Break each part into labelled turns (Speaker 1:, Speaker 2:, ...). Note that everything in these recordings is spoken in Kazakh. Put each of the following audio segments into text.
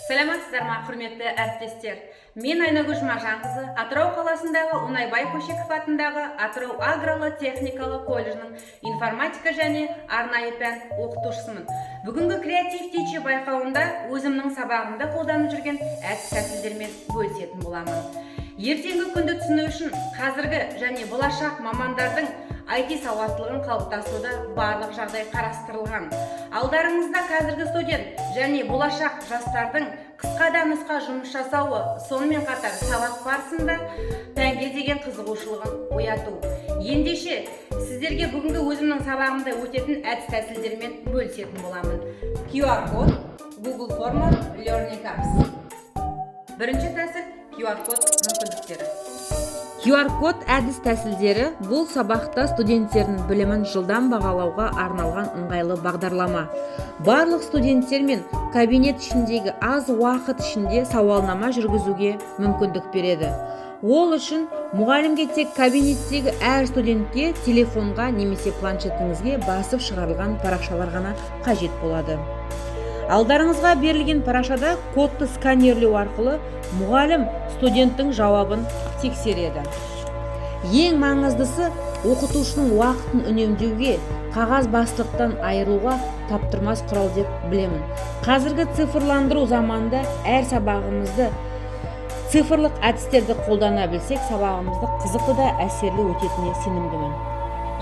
Speaker 1: Саламатсыздар ма, құрметті әріптестер. Мен Айнагүл Жұмажанқызы, Атырау қаласындағы Оңайбай Көшеков атындағы Атырау агролы-техникалық колледжінің информатика және арнайы пән оқытушысымын. Бүгінгі креатив тичи байқауында өзімнің сабағымда қолданып жүрген әдіс-тәсілдермен бөлісетін боламын. Ертеңгі күнді түсіну үшін қазіргі және болашақ мамандардың IT сауаттылығын қалыптасуда барлық жағдай қарастырылған. Алдарыңызда қазіргі студент және болашақ жастардың қысқа да нұсқа жұмыс жасауы, сонымен қатар сабақ барысында пәнге деген қызығушылығын ояту. Ендеше, сіздерге бүгінгі өзімнің сабағымда өтетін әдіс-тәсілдермен бөлісетін боламын. QR код, Google форма, Learning Apps. Бірінші тәсіл QR код мүмкіндіктері. QR код әдіс тәсілдері бұл сабақта студенттердің білімін жылдам бағалауға арналған ыңғайлы бағдарлама. Барлық студенттер мен кабинет ішіндегі аз уақыт ішінде сауалнама жүргізуге мүмкіндік береді. Ол үшін мұғалімге тек кабинеттегі әр студентке телефонға немесе планшетіңізге басып шығарылған парақшалар ғана қажет болады. Алдарыңызға берілген парақшада кодты сканерлеу арқылы мұғалім студенттің жауабын тексереді. Ең маңыздысы оқытушының уақытын үнемдеуге, қағаз бастықтан айыруға таптырмас құрал деп білемін. Қазіргі цифрландыру заманында әр сабағымызды цифрлық әдістерді қолдана білсек, сабағымызды қызықты да әсерлі өтетініне сенімдімін.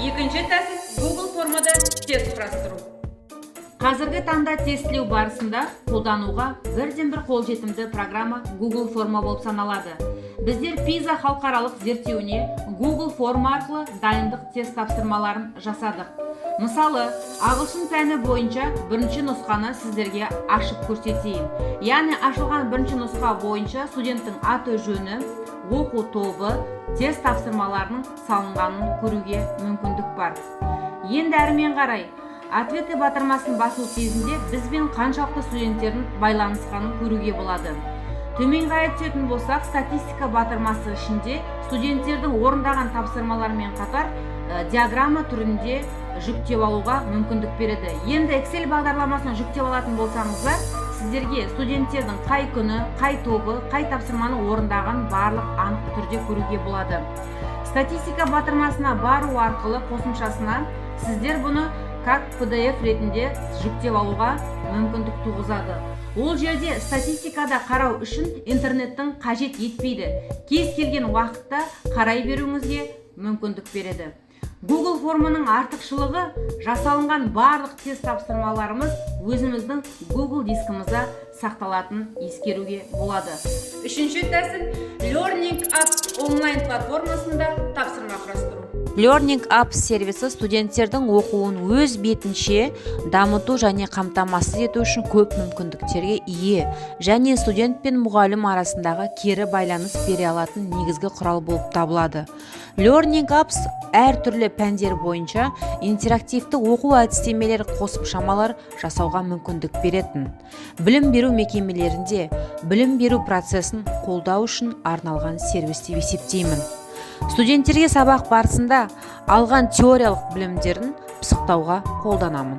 Speaker 1: Екінші тәсіл Google формада тест құрастыру. Қазіргі таңда тестілеу барысында қолдануға бірден-бір қолжетімді программа Google форма болып саналады. Біздер PISA халықаралық зерттеуіне Google форма арқылы дайындық тест тапсырмаларын жасадық. Мысалы, ағылшын пәні бойынша бірінші нұсқаны сіздерге ашып көрсетейін. Яғни ашылған бірінші нұсқа бойынша студенттің аты жөні, оқу тобы, тест тапсырмаларының салынғанын көруге мүмкіндік бар. Енді әрмен қарай ответы батырмасын басу кезінде бізбен қаншалықты студенттердің байланысқанын көруге болады. Төмен қарай түсетін болсақ, статистика батырмасы ішінде студенттердің орындаған тапсырмалармен қатар диаграмма түрінде жүктеп алуға мүмкіндік береді. Енді Excel бағдарламасын жүктеп алатын болсаңыздар, сіздерге студенттердің қай күні, қай тобы, қай тапсырманы орындаған барлық анық түрде көруге болады. Статистика батырмасына бару арқылы қосымшасына сіздер бұны как PDF ретінде жүктеп алуға мүмкіндік туғызады. Ол жерде статистикада қарау үшін интернеттің қажет етпейді. Кез келген уақытта қарай беруіңізге мүмкіндік береді. Google форманың артықшылығы жасалынған барлық тест тапсырмаларымыз өзіміздің Google дискімізде сақталатынын ескеруге болады. Үшінші тәсіл Learning Apps онлайн платформасында тапсырма құрастыру. Learning Apps сервисі студенттердің оқуын өз бетінше дамыту және қамтамасыз ету үшін көп мүмкіндіктерге ие және студент пен мұғалім арасындағы кері байланыс бере алатын негізгі құрал болып табылады. Learning Apps әр түрлі пәндер бойынша интерактивті оқу әдістемелер қосымшамалар жасауға мүмкіндік беретін. Білім беру мекемелерінде білім беру процесін қолдау үшін арналған сервис деп есептеймін. Студенттерге сабақ барысында алған теориялық білімдерін пысықтауға қолданамын.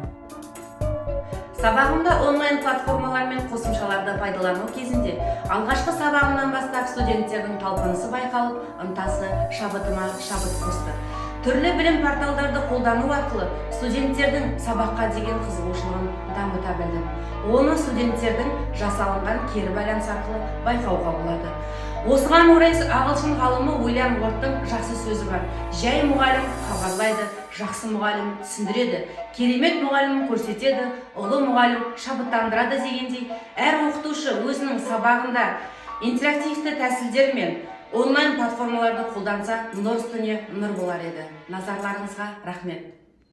Speaker 1: Сабағымда онлайн платформалар мен қосымшаларды пайдалану кезінде алғашқы сабағымнан бастап студенттердің талпынысы байқалып, ынтасы шабытыма шабыт қосты. Түрлі білім порталдарды қолдану арқылы студенттердің сабаққа деген қызығушылығын дамыта білдім. Оны студенттердің жасалынған кері байланыс арқылы байқауға болады. Осыған орай ағылшын ғалымы Уильям Уордтың жақсы сөзі бар. Жай мұғалім хабарлайды, жақсы мұғалім түсіндіреді, керемет мұғалім көрсетеді, ұлы мұғалім шабыттандырады дегендей, әр оқытушы өзінің сабағында интерактивті тәсілдер мен онлайн платформаларды қолданса, нұр үстіне нұр болар еді. Назарларыңызға рахмет.